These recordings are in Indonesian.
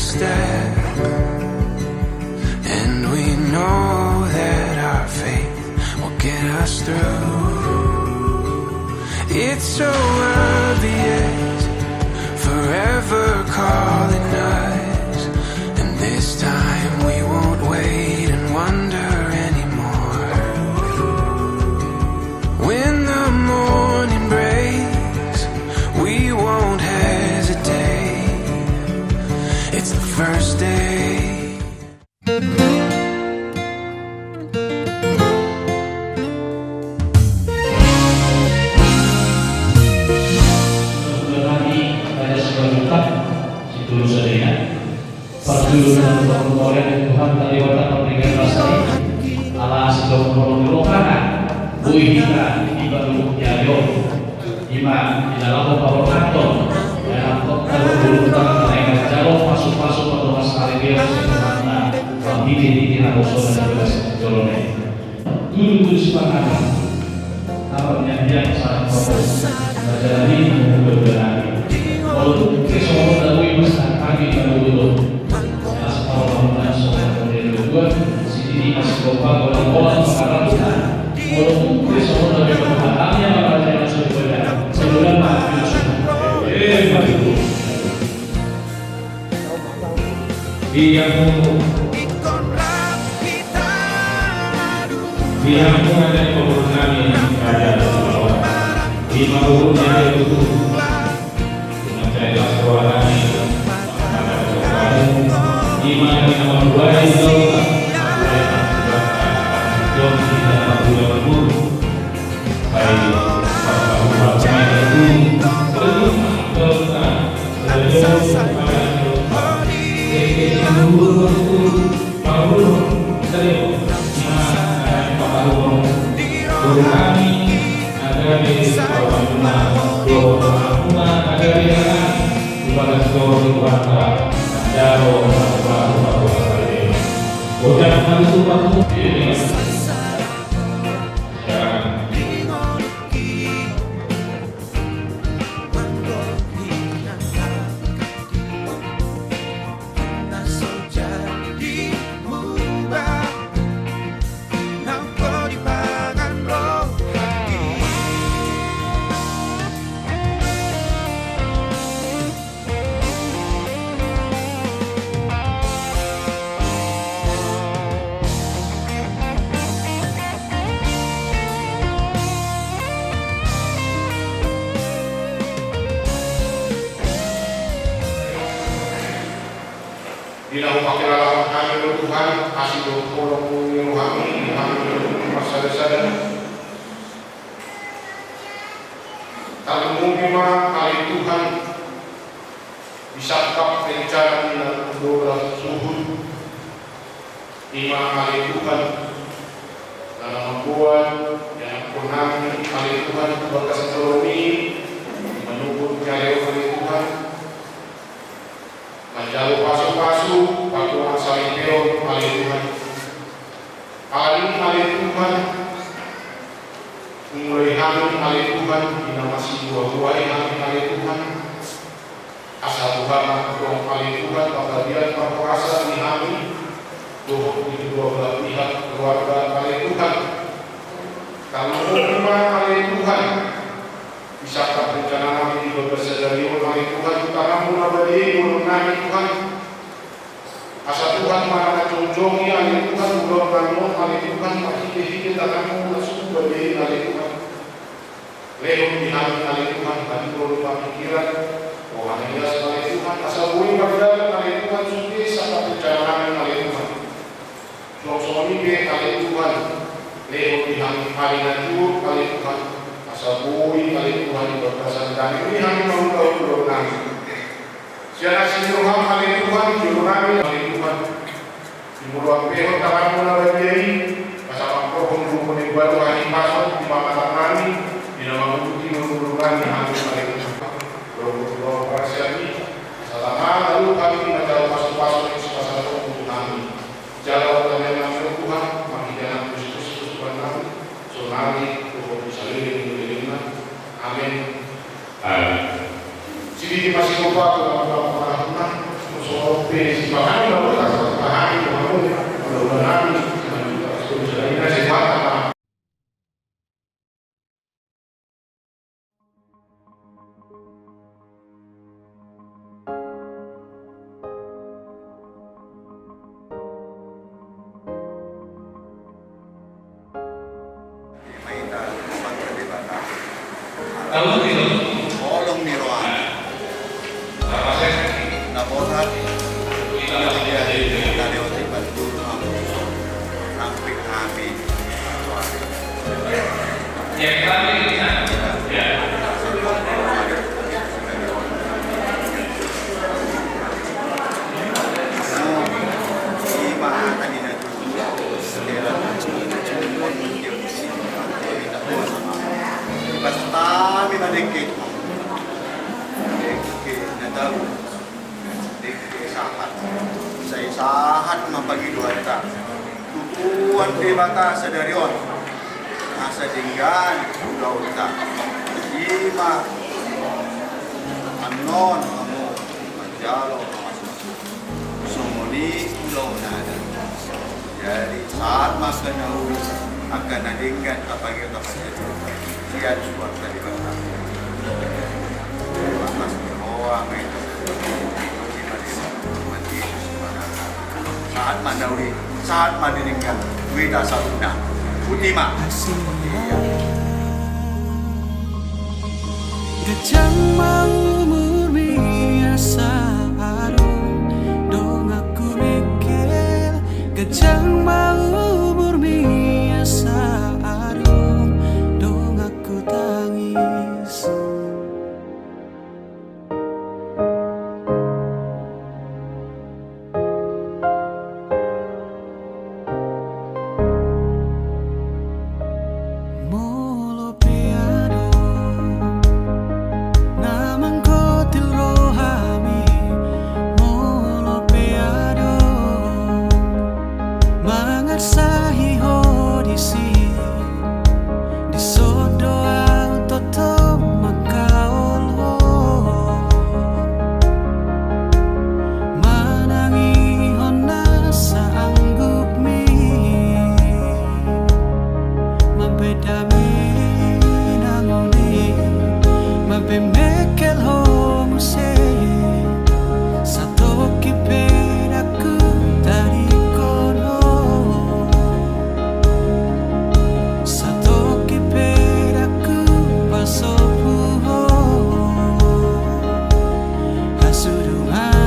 step, and we know that our faith will get us through. It's so obvious, forever calling us, and this time we won't wait and wonder anymore. When the morning breaks, we won't hesitate. It's the first day. Perjalanan permohonan Tuhan dari watak pemberikan rasanya Allah sudah menolong bui kita di baru jayo iman di dalam bawah kantor dalam kota berulutan mereka jauh masuk-masuk ke rumah sekali dia sebenarnya di harus dan juga jolone dulu semangat namanya dia sangat fokus menjalani beberapa kalau kesono dari masa pagi dulu sini masih lupa orang-orang sekarang walaupun kesono dari berhalannya makanya masuk kepada sebulan maju maju Biarmu ada pembunuhan yang ada di bawah di bawahnya itu dengan saya suara iman yang membuat itu yang tidak mampu berpur baik bapak-bapak itu belum Bila upakin alamat kami Tuhan, kasih Tuhan kami masa depan. Tak mungkin kali Tuhan disangkap rencana dengan doa suhud. Imam kali Tuhan dalam membuat yang pernah kali Tuhan berkasih terlebih menunggu nyari kali Tuhan. Menjauh pasu-pasu, pakuan saling peon, kali Tuhan. Kali Tuhan, mulai hamil kali Tuhan, kita masih buah-buahi hamil kali Tuhan. Asal Tuhan, doa kali Tuhan, pemberian berkuasa di hamil, doa di dua belah pihak keluarga kali Tuhan. Kalau rumah kali Tuhan, bisakah rencana kami bersedari oleh Tuhan karena munabadi mengenai Tuhan asal Tuhan mana conjong oleh Tuhan belum bangun oleh Tuhan masih kita kamu langsung berdiri oleh Tuhan lewat dihami oleh Tuhan tadi berupa pikiran hanya oleh Tuhan asal bui berjalan oleh Tuhan suci sampai perjalanan oleh Tuhan soal-soal ini oleh Tuhan lewat dihami hari nanti oleh Tuhan sabui kali Tuhan berkesan dan ini hanya mengetahui belum nanti. Siapa sih Tuhan kali Tuhan jurunami kali Tuhan. Di mulut peho tangan mula berdiri, pasal pokok menghubungi baru hari pasal di mata kami di nama bukti menghubungkan hanya kali Tuhan. Berdoa persiapan. Selama lalu kami menjauh pasal-pasal yang pasal untuk kami. Jalan kami dengan Tuhan, menghidupkan Kristus Tuhan kami. Tsunami, Tuhan bisa lirik. Amin. Jadi masih lupa kalau orang-orang Oke, silakan kalau kita sepahami, mudah-mudahan kita sehat. Tolong niroan. Nabotat dari otiban dulu sampai kami. Ya, kami kita. Ya. Basta minadikit mo. Dikit na daw. Dikit sahat. Sa isahat mapagiluan ta. Tutuan di bata sa darion. Nasa dinggan, ulaw ta. Ima. Anon, amo. Manjalo, sumuli, ulaw na. Jadi saat makanau akan nadinggan kapag ito siya suwag sa libangan. Mas Jehovah may saat mandawi, saat madininggan, wita sa una. Ultima. Gajang maumur biasa arung dong aku mikir gajang maumur biasa arung dong aku tangis molo piado naman ko tilrohami molo piado mangarsahi hodisi di sodo ang toto makaolho manangihon na sa anggup mi mabedami nanguni mabemekel homuse satu kipedaku dari kono satu kipedaku pasopuho hasudungan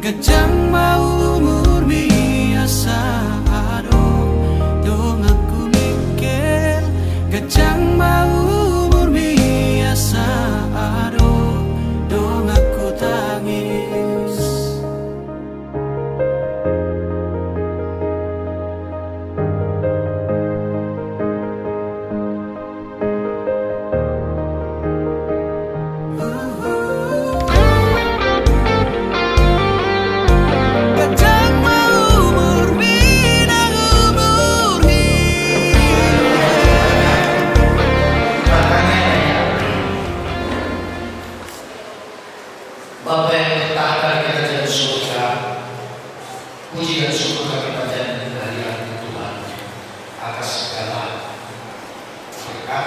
gajang maumur biasa adong dong aku mikir gajang maumur biasa adong dong aku tangis gajang maumur binang umur Bapa yang bertahta di kerajaan surga, puji dan syukur kami panjatkan kehadiran Tuhan atas segala berkat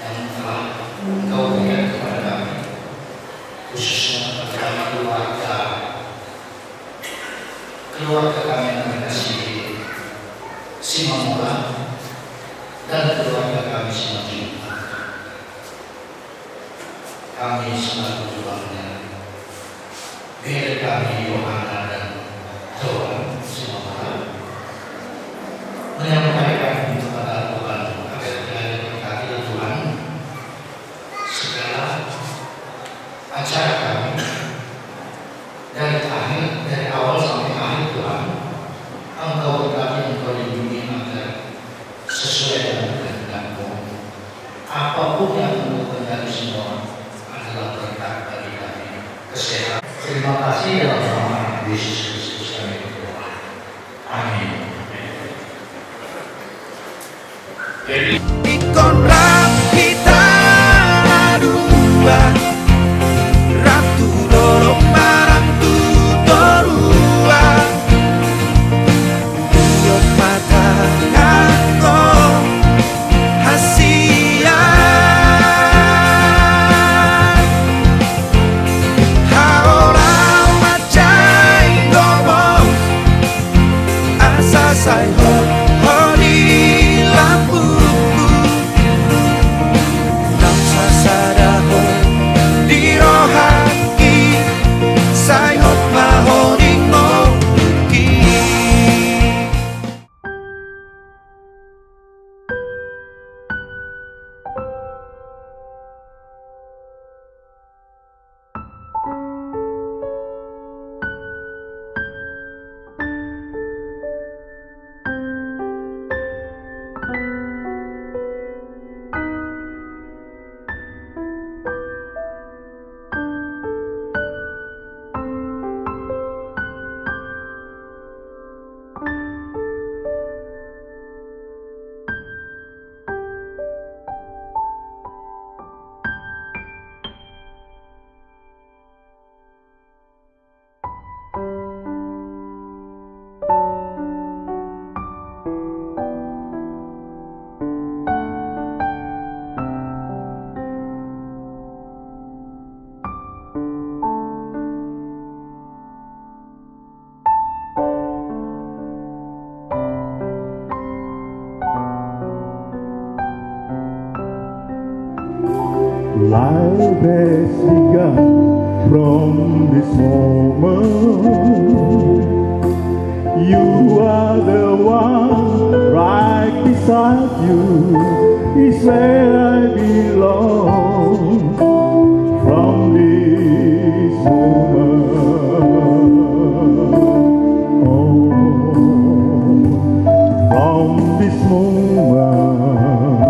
yang telah Engkau berikan kepada kami, khususnya kepada keluarga kami yang dikasihi Simamura dan keluarga kami Simamura. Kami sangat berjuangnya. Biar kami Yohana dan Johan Simamura menyampaikan kepada Tuhan agar dia berkati Tuhan segala acara kami dari awal sampai akhir Tuhan. Engkau berkati, Engkau lindungi agar sesuai dengan kehendak-Mu. Apapun yang Engkau kehendaki semua adalah berkat bagi kami. Kesehatan. Terima kasih dalam nama Yesus Kristus kami berdoa. Amin. ikon rapita dua Life has begun from this moment. You are the one right beside you is where I belong. From this moment on, from this moment,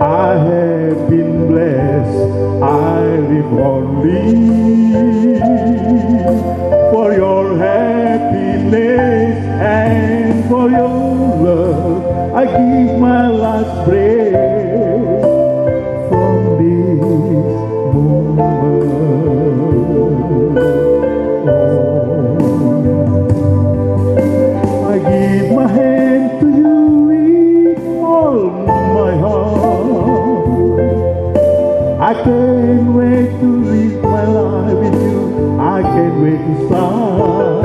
I have been blessed. I live only for your happiness and for your love. I give my last breath from this moment on. I give my hand to you with all my heart. I can't wait to live my life with you. I can't wait to start.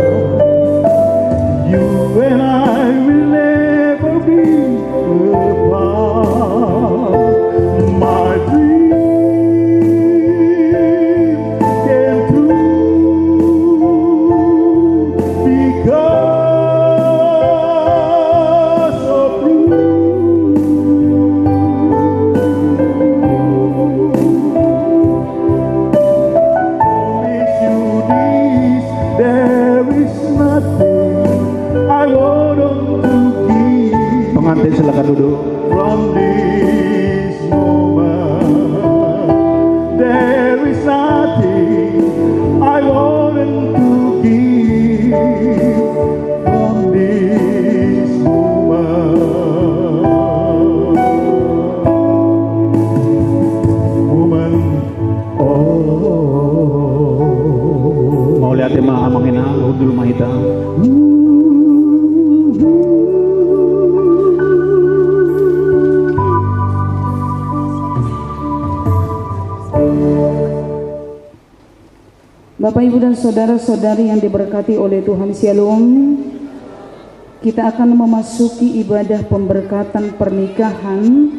You and I will never be apart. My dream came true because of you. Promise you this, there is nothing I want to give. Pengantin silakan duduk. From this moment, there is nothing I want to give. From this moment, woman, oh. Mau lihat tema amangin dulu mahita. Bapak, Ibu, dan saudara-saudari yang diberkati oleh Tuhan, Shalom. Kita akan memasuki ibadah pemberkatan pernikahan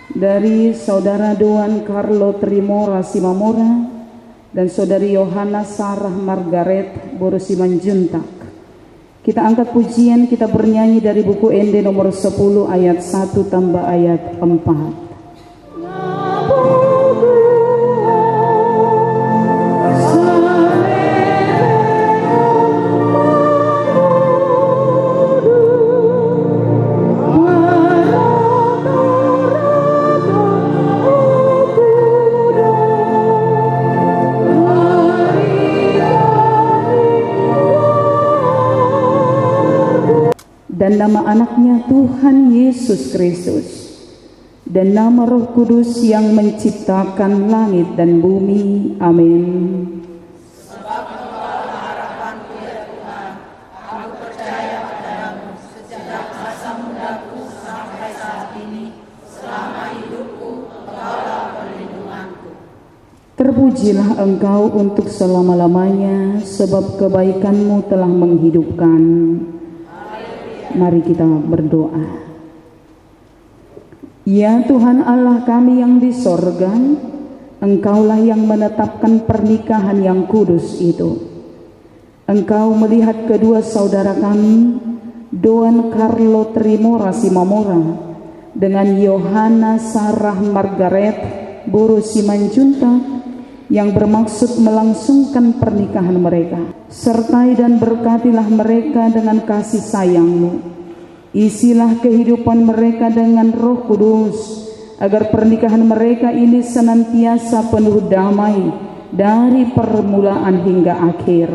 dari Saudara Doan Carlo Trimora Simamora dan Saudari Yohana Sarah Margaret Borosimanjuntak. Kita angkat pujian, kita bernyanyi dari buku Ende nomor 10 ayat 1 tambah ayat 4. Dan nama anaknya Tuhan Yesus Kristus dan nama Roh Kudus yang menciptakan langit dan bumi. Amin. Sebab engkau harapanku ya Tuhan, aku percaya padamu sejak masa mudaku sampai saat ini, selama hidupku engkaulah perlindunganku. Terpujilah engkau untuk selama-lamanya, sebab kebaikanmu telah menghidupkan. Mari kita berdoa. Ya Tuhan Allah kami yang di sorga, Engkaulah yang menetapkan pernikahan yang kudus itu. Engkau melihat kedua saudara kami, Doan Carlo Trimora Simamora dengan Yohana Sarah Margaret Borosimanjuntak, yang bermaksud melangsungkan pernikahan mereka. Sertai dan berkatilah mereka dengan kasih sayang-Mu. Isilah kehidupan mereka dengan Roh Kudus, agar pernikahan mereka ini senantiasa penuh damai dari permulaan hingga akhir.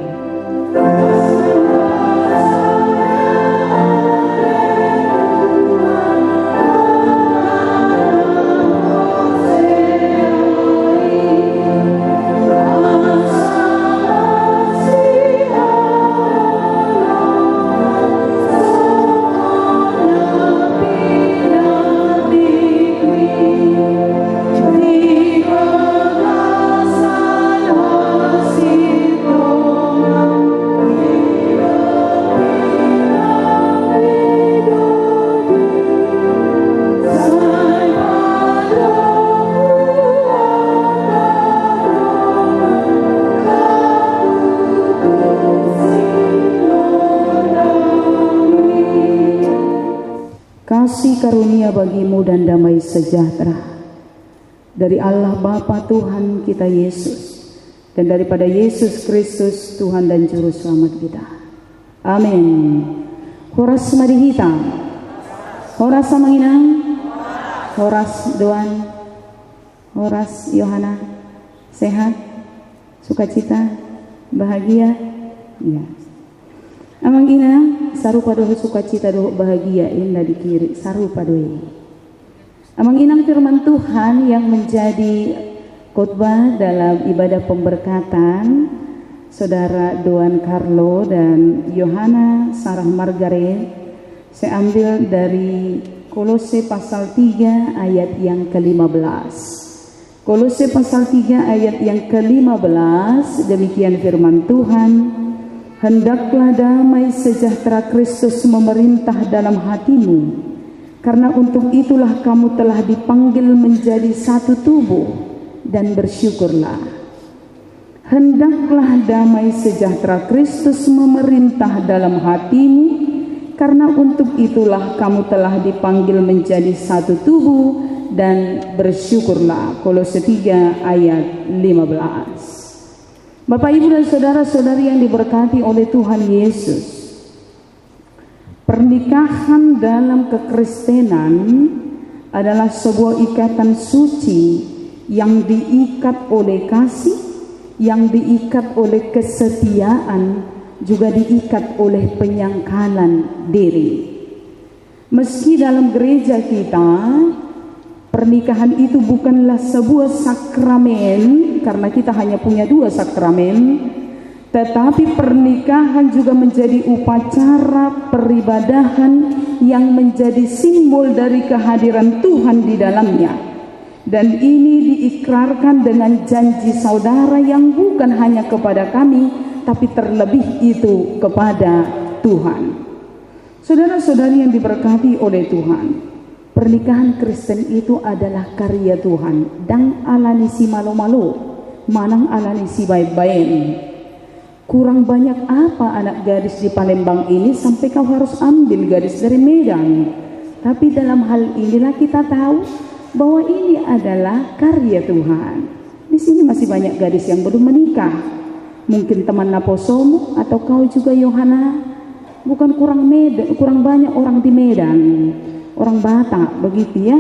Di karunia bagimu dan damai sejahtera dari Allah Bapa Tuhan kita Yesus dan daripada Yesus Kristus Tuhan dan Juru Selamat kita. Amin. Horas Madihita, Horas Samanginang, Horas Doan, Horas Yohana, sehat, sukacita, bahagia, ya. Amang ina sarupa doa sukacita doa bahagia indah di kiri sarupa doa. Amang inang firman Tuhan yang menjadi khotbah dalam ibadah pemberkatan Saudara Doan Carlo dan Yohana Sarah Margaret, saya ambil dari Kolose pasal 3 ayat yang ke-15. Kolose pasal 3 ayat yang ke-15, demikian firman Tuhan. Hendaklah damai sejahtera Kristus memerintah dalam hatimu, karena untuk itulah kamu telah dipanggil menjadi satu tubuh, dan bersyukurlah. Hendaklah damai sejahtera Kristus memerintah dalam hatimu, karena untuk itulah kamu telah dipanggil menjadi satu tubuh, dan bersyukurlah. Kolose 3 ayat 15. Bapak, Ibu, dan saudara-saudari yang diberkati oleh Tuhan Yesus, pernikahan dalam kekristenan adalah sebuah ikatan suci yang diikat oleh kasih, yang diikat oleh kesetiaan, juga diikat oleh penyangkalan diri. Meski dalam gereja kita pernikahan itu bukanlah sebuah sakramen, karena kita hanya punya 2 sakramen, tetapi pernikahan juga menjadi upacara peribadahan yang menjadi simbol dari kehadiran Tuhan di dalamnya. Dan ini diikrarkan dengan janji saudara yang bukan hanya kepada kami, tapi terlebih itu kepada Tuhan. Saudara-saudari yang diberkati oleh Tuhan, pernikahan Kristen itu adalah karya Tuhan. Dang alani si malo-malo, manang alani si baik-baik. Kurang banyak apa anak gadis di Palembang ini sampai kau harus ambil gadis dari Medan. Tapi dalam hal inilah kita tahu bahwa ini adalah karya Tuhan. Di sini masih banyak gadis yang belum menikah. Mungkin teman Naposomu atau kau juga Yohana. Bukan kurang banyak orang di Medan. Orang Batak begitu ya,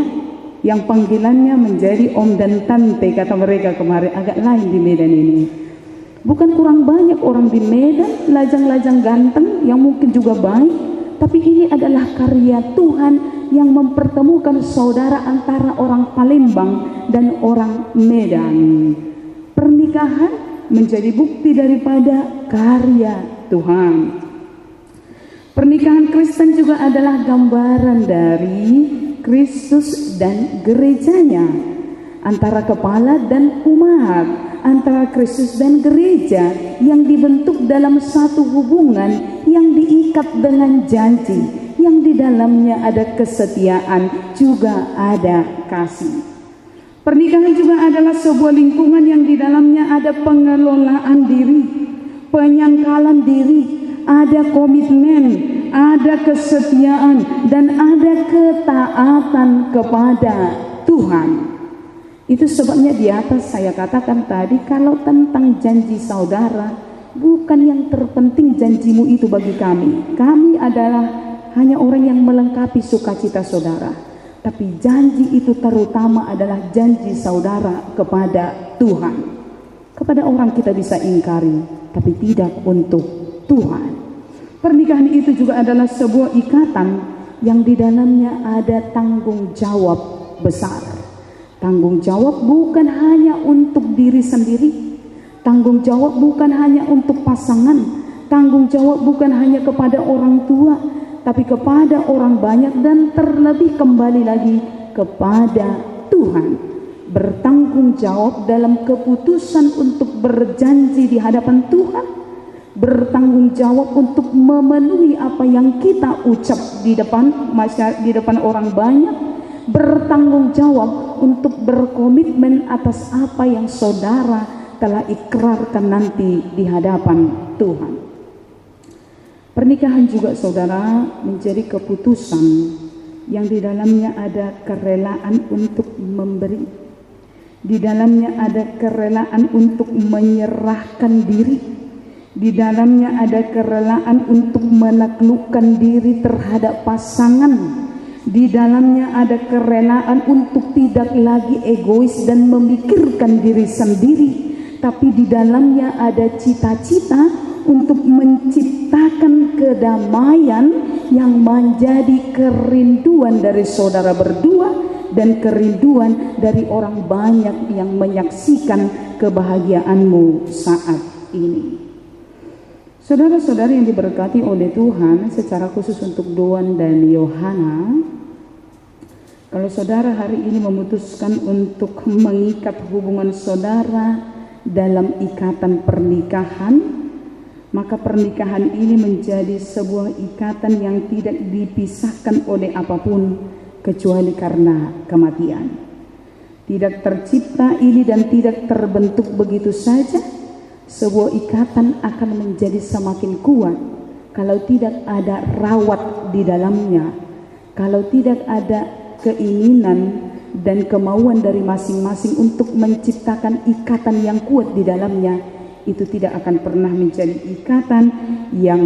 yang panggilannya menjadi om dan tante kata mereka kemarin, agak lain di Medan ini. Bukan kurang banyak orang di Medan, lajang-lajang ganteng yang mungkin juga baik, tapi ini adalah karya Tuhan yang mempertemukan saudara antara orang Palembang dan orang Medan. Pernikahan menjadi bukti daripada karya Tuhan. Pernikahan Kristen juga adalah gambaran dari Kristus dan gerejanya, antara kepala dan umat, antara Kristus dan gereja yang dibentuk dalam satu hubungan yang diikat dengan janji, yang di dalamnya ada kesetiaan, juga ada kasih. Pernikahan juga adalah sebuah lingkungan yang di dalamnya ada pengelolaan diri, penyangkalan diri, ada komitmen, ada kesetiaan, dan ada ketaatan kepada Tuhan. Itu sebabnya di atas saya katakan tadi, kalau tentang janji saudara, bukan yang terpenting janjimu itu bagi kami. Kami adalah hanya orang yang melengkapi sukacita saudara. Tapi janji itu terutama adalah janji saudara kepada Tuhan. Kepada orang kita bisa ingkari, tapi tidak untuk Tuhan. Pernikahan itu juga adalah sebuah ikatan yang di dalamnya ada tanggung jawab besar. Tanggung jawab bukan hanya untuk diri sendiri, tanggung jawab bukan hanya untuk pasangan, tanggung jawab bukan hanya kepada orang tua, tapi kepada orang banyak, dan terlebih kembali lagi kepada Tuhan. Bertanggung jawab dalam keputusan untuk berjanji di hadapan Tuhan, bertanggung jawab untuk memenuhi apa yang kita ucap di depan orang banyak, bertanggung jawab untuk berkomitmen atas apa yang saudara telah ikrarkan nanti di hadapan Tuhan. Pernikahan juga saudara menjadi keputusan yang di dalamnya ada kerelaan untuk memberi, di dalamnya ada kerelaan untuk menyerahkan diri, di dalamnya ada kerelaan untuk menaklukkan diri terhadap pasangan, di dalamnya ada kerelaan untuk tidak lagi egois dan memikirkan diri sendiri, tapi di dalamnya ada cita-cita untuk menciptakan kedamaian yang menjadi kerinduan dari saudara berdua dan kerinduan dari orang banyak yang menyaksikan kebahagiaanmu saat ini. Saudara-saudari yang diberkati oleh Tuhan, secara khusus untuk Doan dan Yohana, kalau saudara hari ini memutuskan untuk mengikat hubungan saudara dalam ikatan pernikahan, maka pernikahan ini menjadi sebuah ikatan yang tidak dipisahkan oleh apapun kecuali karena kematian. Tidak tercipta ini dan tidak terbentuk begitu saja. Sebuah ikatan akan menjadi semakin kuat kalau tidak ada rawat di dalamnya, kalau tidak ada keinginan dan kemauan dari masing-masing untuk menciptakan ikatan yang kuat di dalamnya. Itu tidak akan pernah menjadi ikatan yang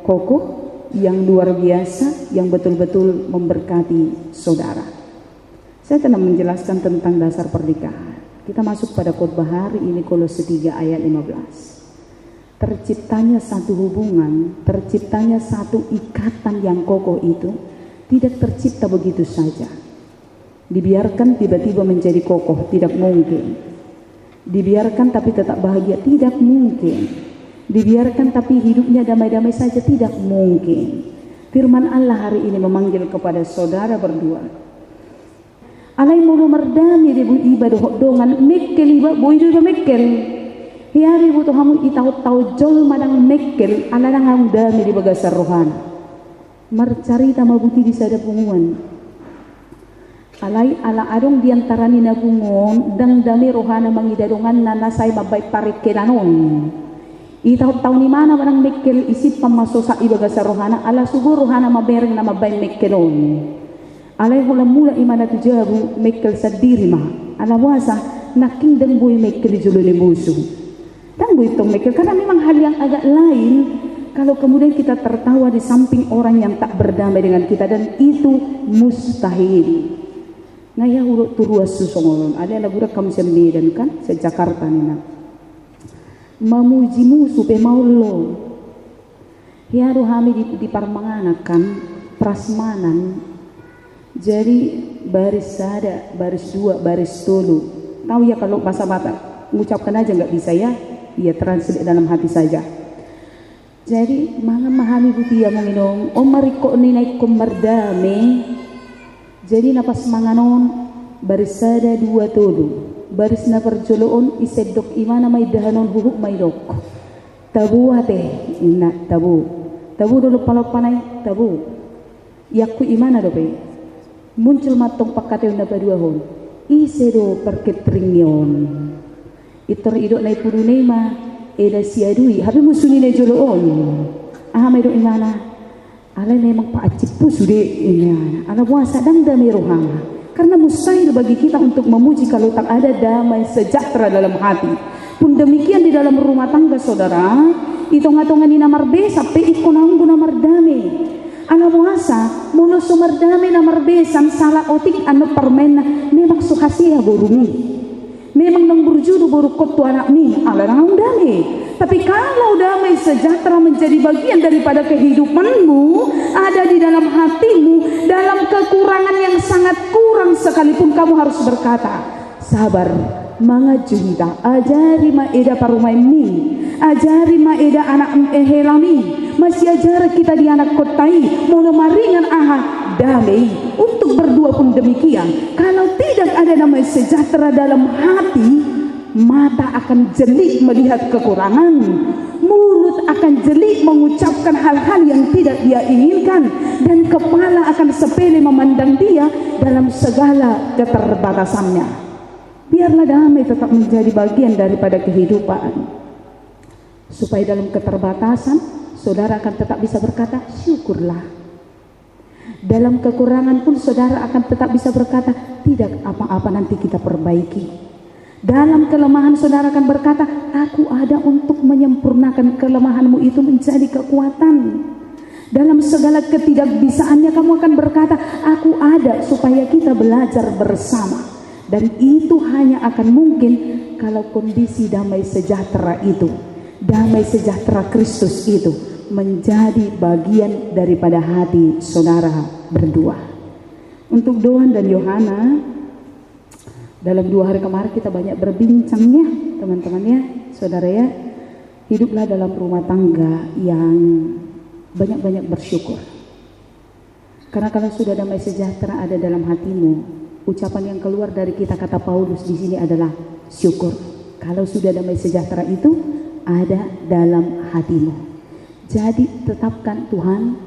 kokoh, yang luar biasa, yang betul-betul memberkati saudara. Saya telah menjelaskan tentang dasar pernikahan. Kita masuk pada khotbah hari ini, Kolose 3 ayat 15. Terciptanya satu hubungan, terciptanya satu ikatan yang kokoh itu tidak tercipta begitu saja. Dibiarkan tiba-tiba menjadi kokoh, tidak mungkin. Dibiarkan tapi tetap bahagia, tidak mungkin. Dibiarkan tapi hidupnya damai-damai saja, tidak mungkin. Firman Allah hari ini memanggil kepada saudara berdua. Alai mulu merdami ribu ibadah dongan mekkel iba boido iba mekkel. Hiari butuh hamu itau jol madang mekkel alarang hamu dami di bagasar rohana. Marcarita mabuti di sada punguan. Alai ala adong diantarani na pungon dang dami rohana mangidadongan nanasay mabay parikelanon. Itau ni mana madang mekkel isip pamasosa iba bagasar rohana ala sugo rohana mabereng na mabay mekkelon. Alay hula mula imana tujabu mekkel sa diri ma. Ala wasa naking dan boy mekkel julo ni musu. Dan boy itong mekkel karena memang hal yang agak lain kalau kemudian kita tertawa di samping orang yang tak berdamai dengan kita, dan itu mustahil. Ngaya urut turuas susongolon. Ada lagu rekam sembilan kan sa Jakarta nina. Mamuji musu pe maulo. Hiaru hami di parmanganakan prasmanan. Jadi baris sada, baris dua, baris tolu. Tahu ya kalau bahasa Batak, mengucapkan aja nggak bisa ya, ya translate dalam hati saja. Jadi mangan mahami butia menginong, mariko ni naik merdame. Jadi napas manganon baris sada dua tolu, baris na perjoloon isedok imana may dahanon hubuk may dok. Tabu ate, ina tabu dulu palapanay tabu. Yaku imana dope. Muncul matong pakateo na baduahon isedo perketringyon itor idok na ipurunay ma eda siadui habi musuni na joloon may do imana alay na emang paacipu sude imana ala buasa dang damay rohanga karena mustahil bagi kita untuk memuji kalau tak ada damai sejahtera dalam hati. Pun demikian di dalam rumah tangga saudara, itong-atongan ni namar besa pe ikonang namar dami. Ana buasa muno sumerdame na marbesan sala otik ano permen memang sukasiya borumi. Memang nang berjudu borukot tu anak mi alarang dami. Tapi kalau damai sejahtera menjadi bagian daripada kehidupanmu, ada di dalam hatimu, dalam kekurangan yang sangat kurang sekalipun kamu harus berkata, sabar, mga junta, ajari maeda parumay mi, ajari maeda anak ehelami. Masih ajar kita di anak kotai mono maringan aha damai. Untuk berdua pun demikian. Kalau tidak ada damai sejahtera dalam hati, mata akan jeli melihat kekurangan, mulut akan jeli mengucapkan hal-hal yang tidak dia inginkan, dan kepala akan sepele memandang dia dalam segala keterbatasannya. Biarlah damai tetap menjadi bagian daripada kehidupan, supaya dalam keterbatasan saudara akan tetap bisa berkata syukurlah. Dalam kekurangan pun saudara akan tetap bisa berkata, tidak apa-apa nanti kita perbaiki. Dalam kelemahan saudara akan berkata, aku ada untuk menyempurnakan kelemahanmu itu menjadi kekuatan. Dalam segala ketidakbisaannya kamu akan berkata, aku ada supaya kita belajar bersama. Dan itu hanya akan mungkin kalau kondisi damai sejahtera itu, damai sejahtera Kristus itu menjadi bagian daripada hati saudara berdua. Untuk Doan dan Yohana, dalam 2 hari kemarin kita banyak berbincangnya teman-teman ya, saudara ya. Hiduplah dalam rumah tangga yang banyak-banyak bersyukur. Karena kalau sudah damai sejahtera ada dalam hatimu, ucapan yang keluar dari kita, kata Paulus di sini adalah syukur. Kalau sudah damai sejahtera itu ada dalam hatimu. Jadi tetapkan Tuhan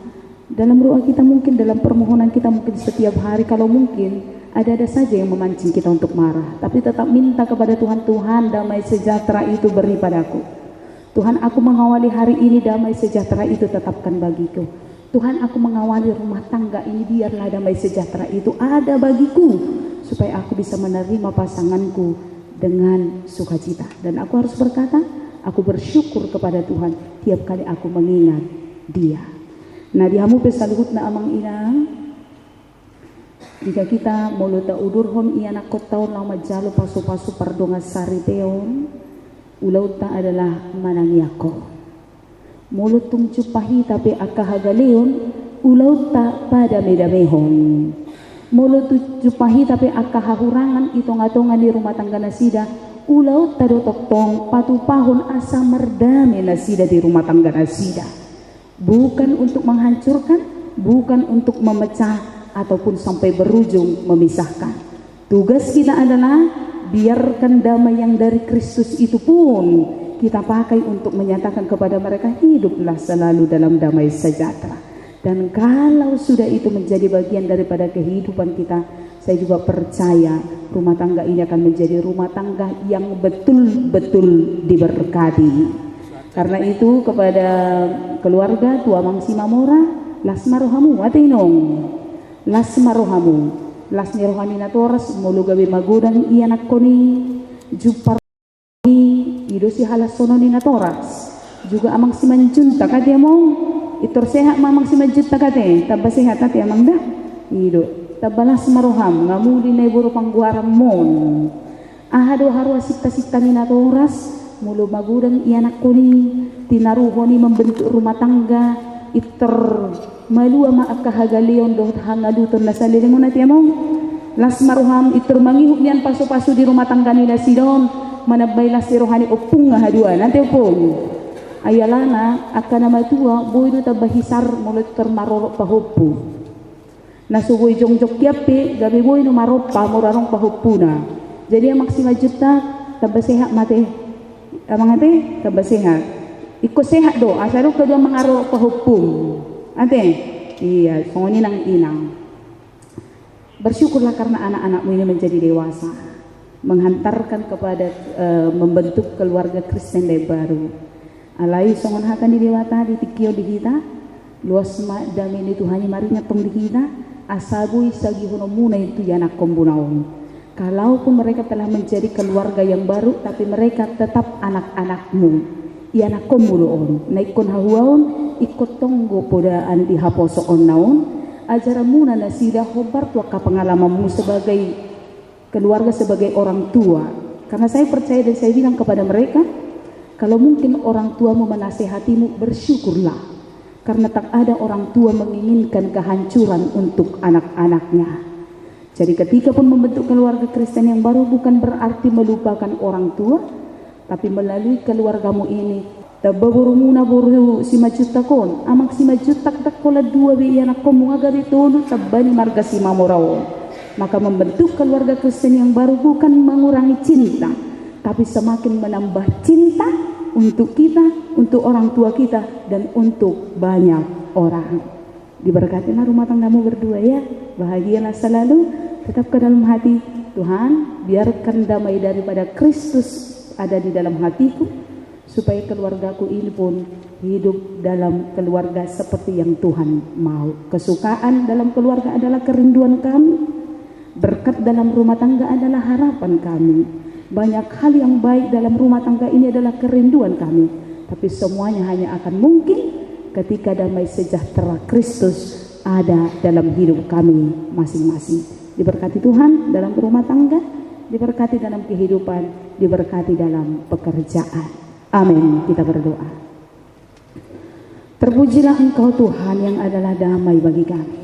dalam doa kita, mungkin dalam permohonan kita, mungkin setiap hari, kalau mungkin ada saja yang memancing kita untuk marah, tapi tetap minta kepada Tuhan, Tuhan damai sejahtera itu beri padaku. Tuhan, aku mengawali hari ini, damai sejahtera itu tetapkan bagiku. Tuhan, aku mengawali rumah tangga ini, biarlah damai sejahtera itu ada bagiku, supaya aku bisa menerima pasanganku dengan sukacita. Dan aku harus berkata, aku bersyukur kepada Tuhan tiap kali aku mengingat Dia. Nah, dihamu pesaluhut na amang inang, jika kita muluta udurhon iya nakot taon lang majalo pasu-pasu pardonga sari peon, ulauta adalah manangyako. Mulut tung cupahi tapi akahagaleon, ulauta pada medamehon. Mulut cupahi tapi akahahurangan itong-atongan di rumah tangga nasida, ulauta dotoktong patupahon asa merdame nasida di rumah tangga nasida. Bukan untuk menghancurkan, bukan untuk memecah, ataupun sampai berujung memisahkan. Tugas kita adalah biarkan damai yang dari Kristus itu pun kita pakai untuk menyatakan kepada mereka, hiduplah selalu dalam damai sejahtera. Dan kalau sudah itu menjadi bagian daripada kehidupan kita, saya juga percaya rumah tangga ini akan menjadi rumah tangga yang betul-betul diberkati. Karena itu kepada keluarga Tua Mangsi Mamora, lasmarohamu atinong, lasmarohamu, lasni rohani natoras mulu gawe magudang iya nakoni jupar idosi halas sono ni natoras juga amang si manjunta kate mo itor sehat mamang si manjunta kate tabba sehat ate amang dah ido tabalas maroham ngamuli na iburo pangguaram mon ahado harwa sita-sita ni natoras mulu magudang iya nakoni tinaruhoni membentuk rumah tangga itor malua maakahagalion doh hangaduton na salilingon na tiyamong las maruham itur mangihuk niyan paso-paso di rumah tangga nila sidon manabay las rohani opung nga haduan nanti opung ayalana akana matua boy do tabahisar mulut termarorok pahuppu nasugoy jongjok yapi gabi boy no maropa murarong pahuppu na jadi ang maksima juta tabasehat mate amang ate tabasehat iko sehat do asaro kedua mangaro pahuppu ate, iya, songoni nang inang. Bersyukurlah karena anak-anakmu ini menjadi dewasa, menghantarkan kepada membentuk keluarga Kristen yang baru. Alai songon hakan di dewata di tikio di kita, luas dami itu hanya marinya tong di kita, asabui sagi honomuna itu yanak kombunaon. Kalaupun mereka telah menjadi keluarga yang baru, tapi mereka tetap anak-anakmu. Ianak kombunaon, naikon hahuaon, ikut tonggo podaan di haposoon naon ajaramuna na sila hobar tua kapengalamanmu sebagai keluarga, sebagai orang tua. Karena saya percaya dan saya bilang kepada mereka, kalau mungkin orang tuamu menasehatimu, bersyukurlah, karena tak ada orang tua menginginkan kehancuran untuk anak-anaknya. Jadi ketika pun membentuk keluarga Kristen yang baru, bukan berarti melupakan orang tua, tapi melalui keluargamu ini tababuru buru si majuta kon amak si majuta tak kola dua bi anak komu agari tolu tabani marga si mamoraon. Maka membentuk keluarga Kristen yang baru bukan mengurangi cinta, tapi semakin menambah cinta untuk kita, untuk orang tua kita, dan untuk banyak orang. Diberkatilah rumah tanggamu berdua ya, bahagialah selalu, tetap ke dalam hati Tuhan, biarkan damai daripada Kristus ada di dalam hatiku, supaya keluargaku ini pun hidup dalam keluarga seperti yang Tuhan mau. Kesukaan dalam keluarga adalah kerinduan kami. Berkat dalam rumah tangga adalah harapan kami. Banyak hal yang baik dalam rumah tangga ini adalah kerinduan kami. Tapi semuanya hanya akan mungkin ketika damai sejahtera Kristus ada dalam hidup kami masing-masing. Diberkati Tuhan dalam rumah tangga, diberkati dalam kehidupan, diberkati dalam pekerjaan. Amin. Kita berdoa. Terpujilah Engkau Tuhan yang adalah damai bagi kami.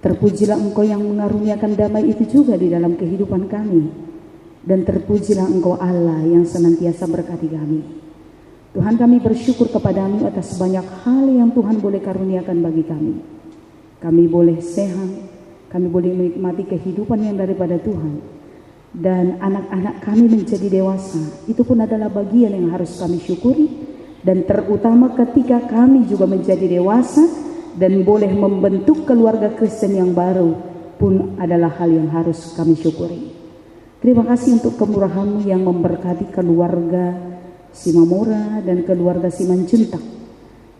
Terpujilah Engkau yang mengaruniakan damai itu juga di dalam kehidupan kami. Dan terpujilah Engkau Allah yang senantiasa berkati kami. Tuhan, kami bersyukur kepadamu atas banyak hal yang Tuhan boleh karuniakan bagi kami. Kami boleh sehat, kami boleh menikmati kehidupan yang daripada Tuhan. Dan anak-anak kami menjadi dewasa, itu pun adalah bagian yang harus kami syukuri. Dan terutama ketika kami juga menjadi dewasa dan boleh membentuk keluarga Kristen yang baru pun adalah hal yang harus kami syukuri. Terima kasih untuk kemurahan-Mu yang memberkati keluarga Simamora dan keluarga Simanjuntak.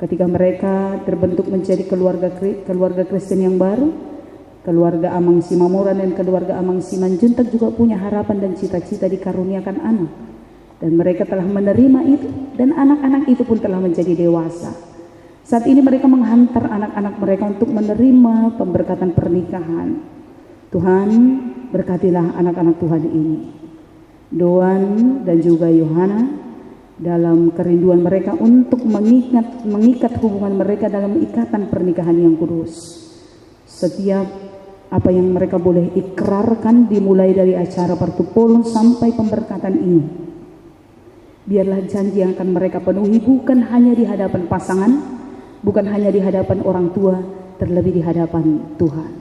Ketika mereka terbentuk menjadi keluarga Kristen yang baru, keluarga Amang Simamora dan keluarga Amang Simanjuntak juga punya harapan dan cita-cita dikaruniakan anak. Dan mereka telah menerima itu, dan anak-anak itu pun telah menjadi dewasa. Saat ini mereka menghantar anak-anak mereka untuk menerima pemberkatan pernikahan. Tuhan, berkatilah anak-anak Tuhan ini. Doan dan juga Yohana dalam kerinduan mereka untuk mengikat hubungan mereka dalam ikatan pernikahan yang kudus. Setiap apa yang mereka boleh ikrarkan dimulai dari acara pertupolan sampai pemberkatan ini. Biarlah janji yang akan mereka penuhi bukan hanya di hadapan pasangan, bukan hanya di hadapan orang tua, terlebih di hadapan Tuhan.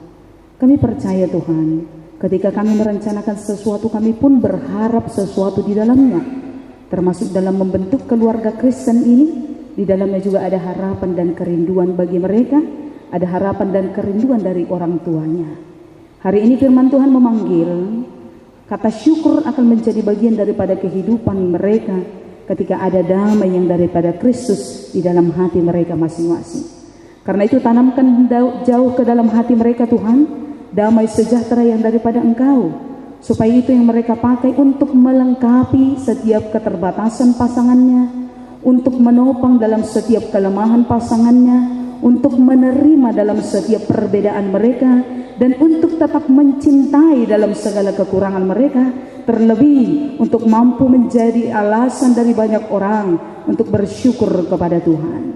Kami percaya Tuhan, ketika kami merencanakan sesuatu, kami pun berharap sesuatu di dalamnya. Termasuk dalam membentuk keluarga Kristen ini, di dalamnya juga ada harapan dan kerinduan bagi mereka, ada harapan dan kerinduan dari orang tuanya. Hari ini firman Tuhan memanggil, kata syukur akan menjadi bagian daripada kehidupan mereka ketika ada damai yang daripada Kristus di dalam hati mereka masing-masing. Karena itu tanamkan jauh ke dalam hati mereka Tuhan, damai sejahtera yang daripada Engkau, supaya itu yang mereka pakai untuk melengkapi setiap keterbatasan pasangannya, untuk menopang dalam setiap kelemahan pasangannya, untuk menerima dalam setiap perbedaan mereka, dan untuk tetap mencintai dalam segala kekurangan mereka, terlebih untuk mampu menjadi alasan dari banyak orang untuk bersyukur kepada Tuhan.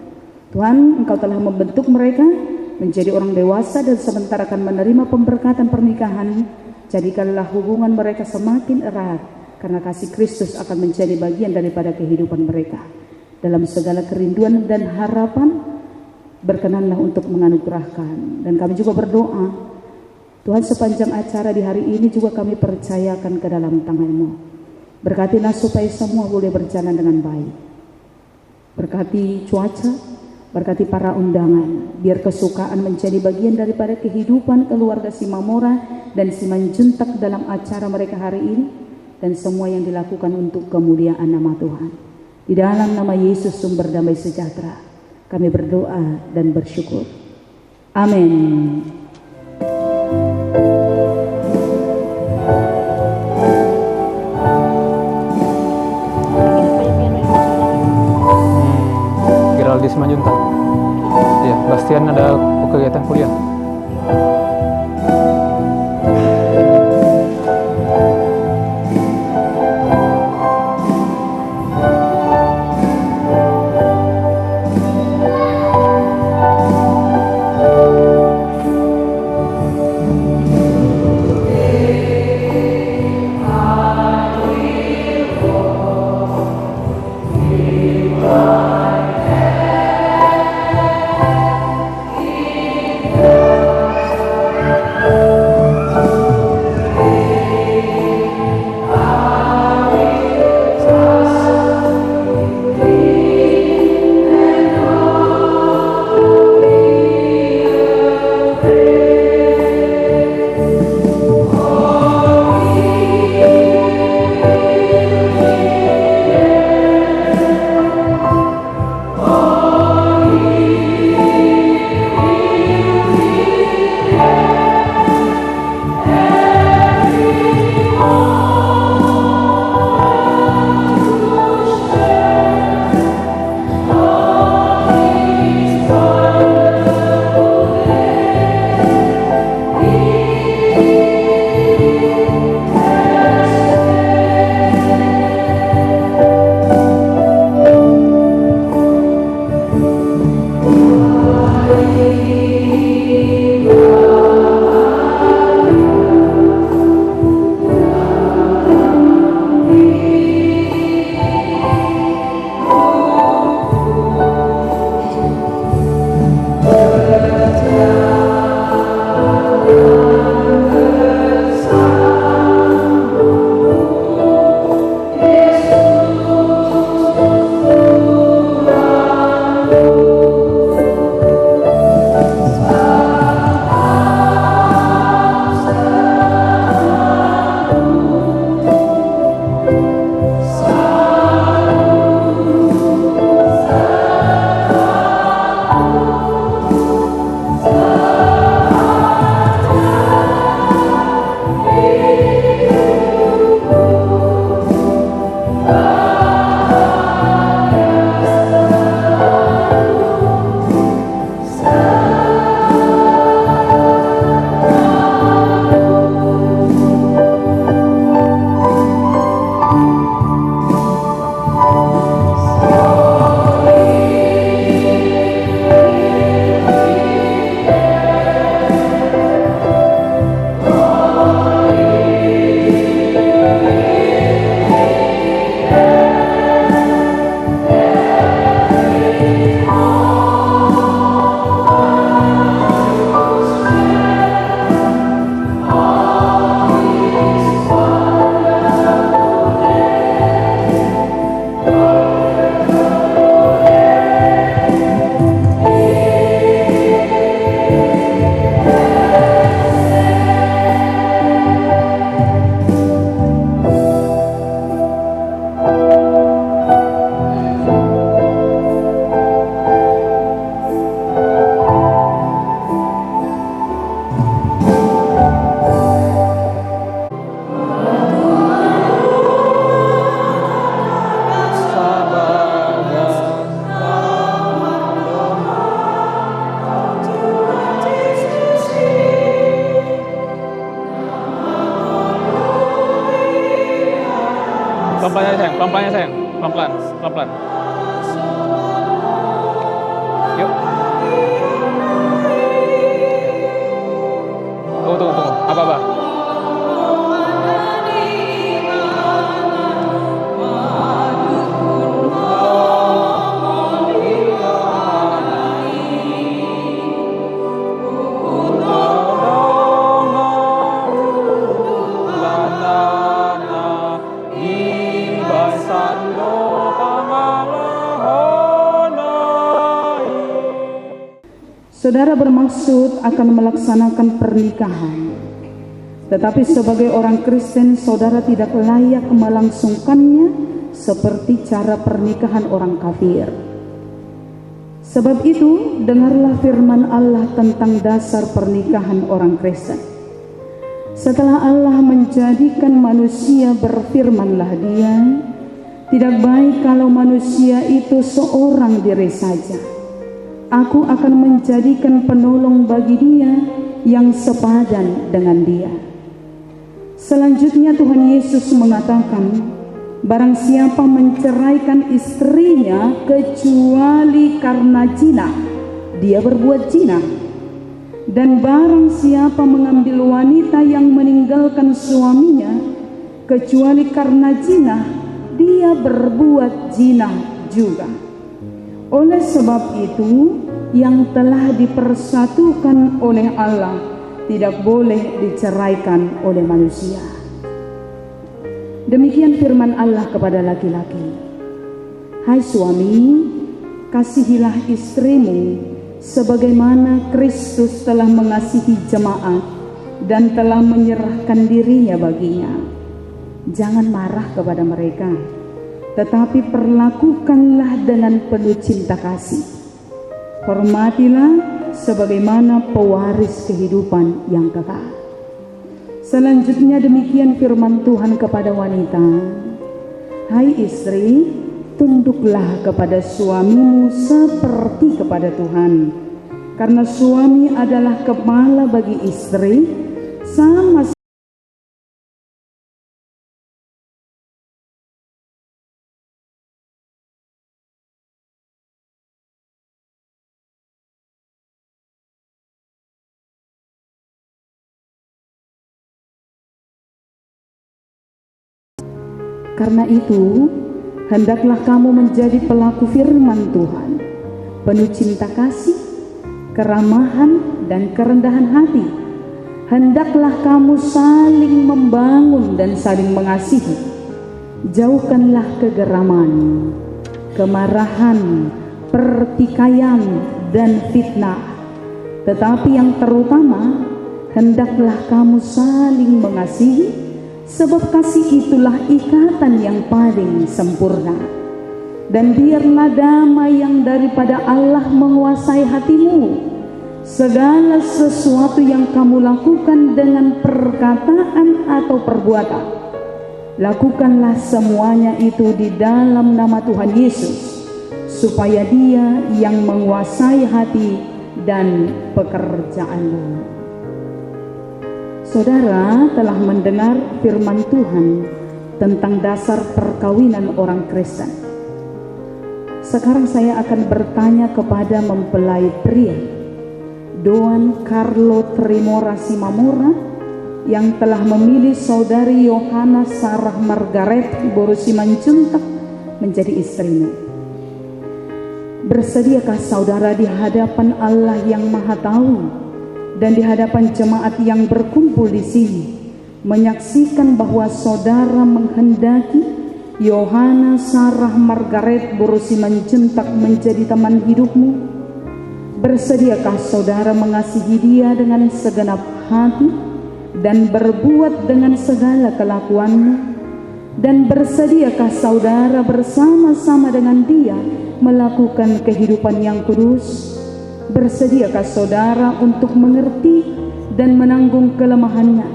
Tuhan, Engkau telah membentuk mereka menjadi orang dewasa dan sebentar akan menerima pemberkatan pernikahan. Jadikanlah hubungan mereka semakin erat, karena kasih Kristus akan menjadi bagian daripada kehidupan mereka. Dalam segala kerinduan dan harapan, berkenanlah untuk menganugerahkan. Dan kami juga berdoa, Tuhan, sepanjang acara di hari ini juga kami percayakan ke dalam tangan-Mu. Berkatilah supaya semua boleh berjalan dengan baik. Berkati cuaca, berkati para undangan, biar kesukaan menjadi bagian daripada kehidupan keluarga Simamora dan Simanjuntak dalam acara mereka hari ini, dan semua yang dilakukan untuk kemuliaan nama Tuhan. Di dalam nama Yesus sumber damai sejahtera, kami berdoa dan bersyukur. Amin. Gerald di Simanjuntak. Ya, Bastian ada kegiatan kuliah. Pelan-pelan ya sayang, pelan-pelan, pelan-pelan. Yuk. Tunggu. Apa? Saudara bermaksud akan melaksanakan pernikahan, tetapi sebagai orang Kristen, saudara tidak layak melangsungkannya seperti cara pernikahan orang kafir. Sebab itu, dengarlah firman Allah tentang dasar pernikahan orang Kristen. Setelah Allah menjadikan manusia, berfirmanlah Dia, tidak baik kalau manusia itu seorang diri saja. Aku akan menjadikan penolong bagi dia yang sepadan dengan dia. Selanjutnya Tuhan Yesus mengatakan, barang siapa menceraikan istrinya kecuali karena zina, dia berbuat zina. Dan barang siapa mengambil wanita yang meninggalkan suaminya kecuali karena zina, dia berbuat zina juga. Oleh sebab itu, yang telah dipersatukan oleh Allah tidak boleh diceraikan oleh manusia. Demikian firman Allah kepada laki-laki. Hai suami, kasihilah istrimu sebagaimana Kristus telah mengasihi jemaat dan telah menyerahkan dirinya baginya. Jangan marah kepada mereka, tetapi perlakukanlah dengan penuh cinta kasih. Hormatilah sebagaimana pewaris kehidupan yang kekal. Selanjutnya demikian firman Tuhan kepada wanita. Hai istri, tunduklah kepada suamimu seperti kepada Tuhan. Karena suami adalah kepala bagi istri, sama Karena itu, hendaklah kamu menjadi pelaku firman Tuhan, penuh cinta kasih, keramahan, dan kerendahan hati. Hendaklah kamu saling membangun dan saling mengasihi. Jauhkanlah kegeraman, kemarahan, pertikaian, dan fitnah. Tetapi yang terutama, hendaklah kamu saling mengasihi, sebab kasih itulah ikatan yang paling sempurna. Dan biarlah damai yang daripada Allah menguasai hatimu. Segala sesuatu yang kamu lakukan dengan perkataan atau perbuatan, lakukanlah semuanya itu di dalam nama Tuhan Yesus, supaya Dia yang menguasai hati dan pekerjaanmu. Saudara telah mendengar firman Tuhan tentang dasar perkawinan orang Kristen. Sekarang saya akan bertanya kepada mempelai pria, Don Carlo Trimora Simamora, yang telah memilih saudari Yohana Sarah Margaret Borusimanjuntak menjadi istrinya. Bersediakah saudara di hadapan Allah yang Maha Tahu dan di hadapan jemaat yang berkumpul di sini menyaksikan bahwa saudara menghendaki Yohana Sarah Margaret Borusimanjuntak menjadi teman hidupmu? Bersediakah saudara mengasihi dia dengan segenap hati dan berbuat dengan segala kelakuanmu? Dan bersediakah saudara bersama-sama dengan dia melakukan kehidupan yang kudus? Bersediakah saudara untuk mengerti dan menanggung kelemahannya?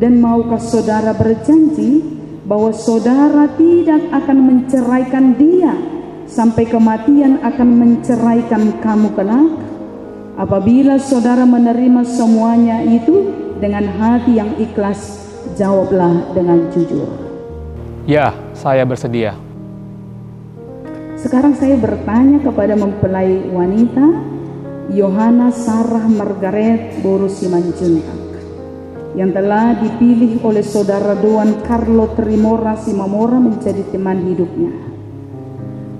Dan maukah saudara berjanji bahwa saudara tidak akan menceraikan dia sampai kematian akan menceraikan kamu kelak? Apabila saudara menerima semuanya itu dengan hati yang ikhlas, jawablah dengan jujur. Ya, saya bersedia. Sekarang saya bertanya kepada mempelai wanita, Yohana Sarah Margaret Boru Simanjuntak, yang telah dipilih oleh saudara Doan Carlo Trimora Simamora menjadi teman hidupnya.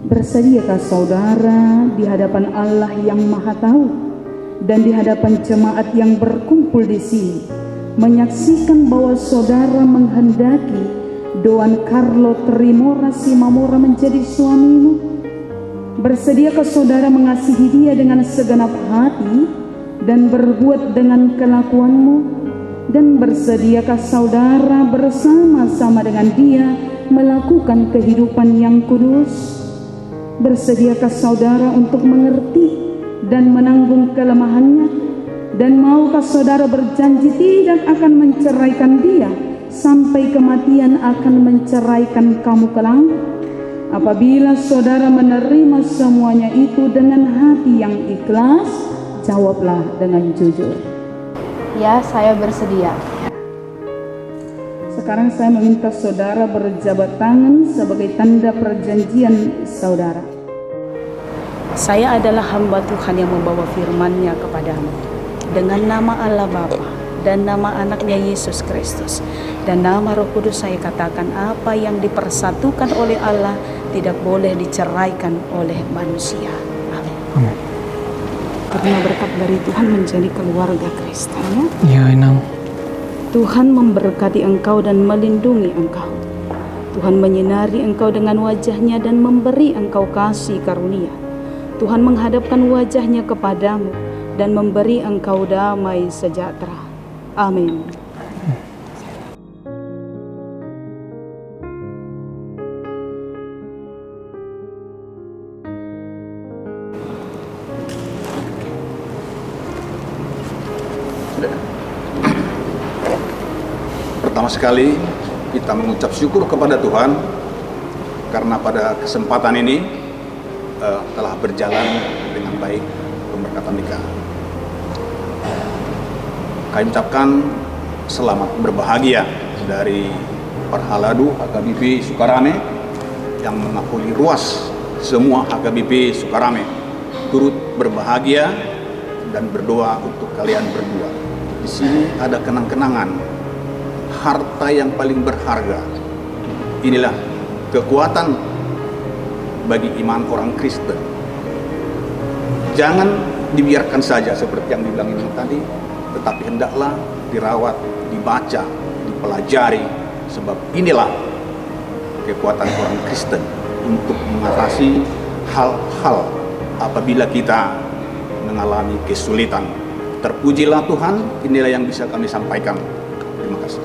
Bersediakah saudara di hadapan Allah yang Maha Tahu dan di hadapan jemaat yang berkumpul di sini menyaksikan bahwa saudara menghendaki Doan Carlo Trimora Simamora menjadi suamimu? Bersediakah saudara mengasihi dia dengan segenap hati dan berbuat dengan kelakuanmu? Dan bersediakah saudara bersama-sama dengan dia melakukan kehidupan yang kudus? Bersediakah saudara untuk mengerti dan menanggung kelemahannya? Dan maukah saudara berjanji tidak akan menceraikan dia sampai kematian akan menceraikan kamu kelak? Apabila saudara menerima semuanya itu dengan hati yang ikhlas, jawablah dengan jujur. Ya, saya bersedia. Sekarang saya meminta saudara berjabat tangan sebagai tanda perjanjian saudara. Saya adalah hamba Tuhan yang membawa firman-Nya kepadamu. Dengan nama Allah Bapa dan nama anaknya Yesus Kristus dan nama Roh Kudus, saya katakan apa yang dipersatukan oleh Allah tidak boleh diceraikan oleh manusia. Amin. Terima berkat dari Tuhan menjadi keluarga Kristen, ya. Ya, Inang. Tuhan memberkati engkau dan melindungi engkau. Tuhan menyinari engkau dengan wajah-Nya dan memberi engkau kasih karunia. Tuhan menghadapkan wajah-Nya kepadamu dan memberi engkau damai sejahtera. Amin. Pertama sekali kita mengucap syukur kepada Tuhan karena pada kesempatan ini telah berjalan dengan baik pemberkatan nikah. Kami ucapkan selamat berbahagia dari Parhaladu HKBP Sukarame yang mengakui ruas semua HKBP Sukarame. Turut berbahagia dan berdoa untuk kalian berdua. Di sini ada kenang-kenangan, harta yang paling berharga. Inilah kekuatan bagi iman orang Kristen. Jangan dibiarkan saja seperti yang dibilang ini tadi, tetapi hendaklah dirawat, dibaca, dipelajari, sebab inilah kekuatan orang Kristen untuk mengatasi hal-hal apabila kita mengalami kesulitan. Terpujilah Tuhan, inilah yang bisa kami sampaikan. Terima kasih.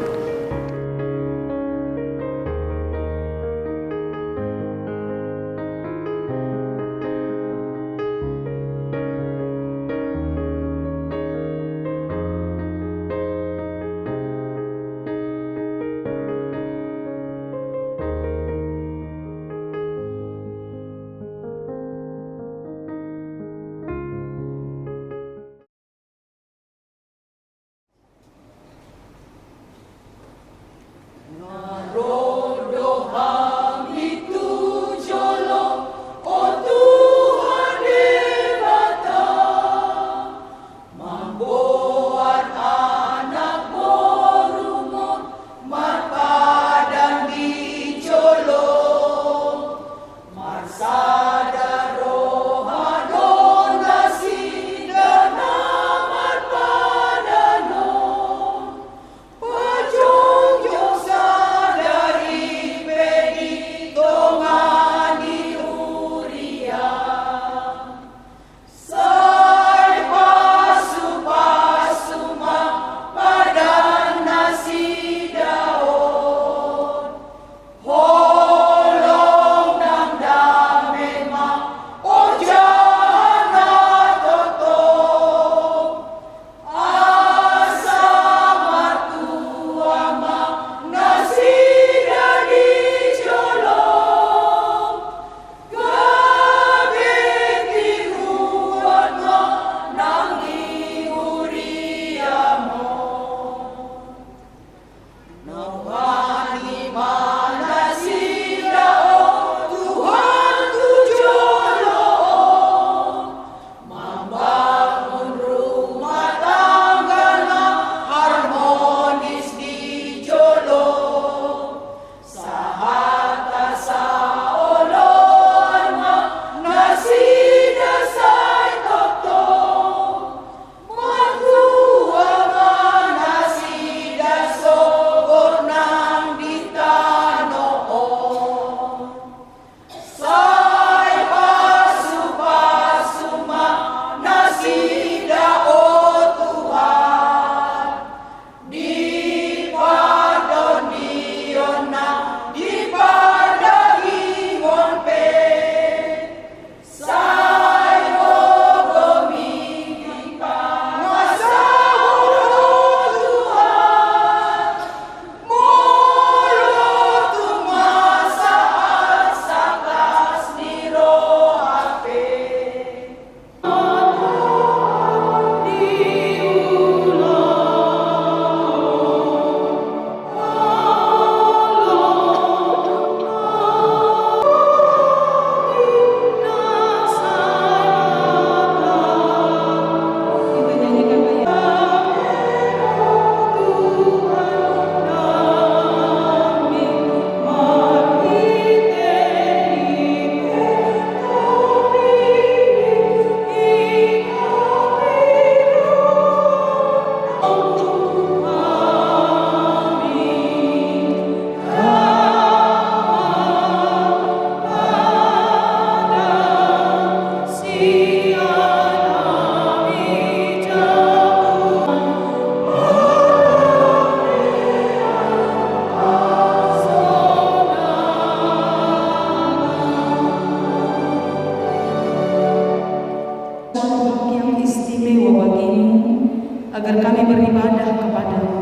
agar kami beribadah kepadamu.